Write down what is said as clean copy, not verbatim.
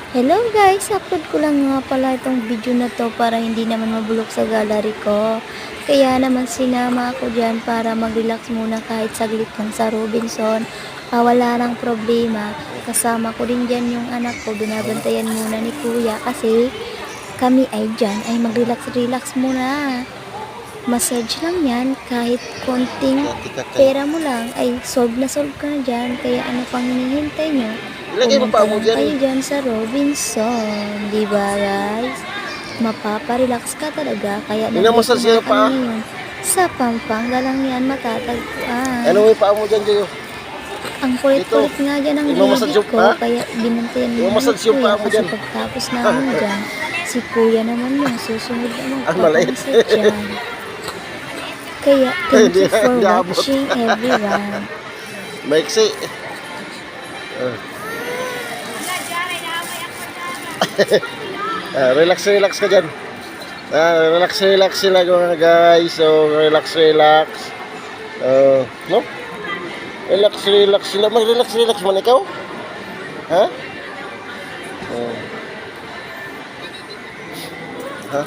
Hello guys, upload ko lang nga pala itong video na to para hindi naman mabulok sa gallery ko. Kaya naman sinama ako dyan para mag-relax muna kahit saglit lang sa Robinson. Wala nang problema. Kasama ko din dyan yung anak ko. Binabantayan muna ni kuya kasi kami ay dyan ay mag-relax-relax muna. Massage lang yan, kahit konting pera mo lang ay solve na solve ka na dyan. Kaya ano pang hinihintay nyo? Ilagay mo pa mo Pumunta lang dyan. kayo dyan sa Robinson, di ba guys? Mapaparelax ka talaga. Kaya Minamassage nandito yung na paa. kami ngayon. Sa Pampanga lang yan matatagpuan. Ano mo yung paa mo dyan, Joyo? Ang kulit-kulit nga dyan ang Minamassage hihigit yung ko, paa? kaya binantayan mo Minamassage ni yung kuya paa mo kasi dyan. pagtapos namin dyan, si kuya naman yung susunod na maliit. magpapansit dyan. Kaya thank you for Hindi abot. watching everyone. Maiksi. Relax ka dyan. Relax sila mga guys. So, relax. No? Relax sila. Mag-relax man ikaw? Ha? Ha?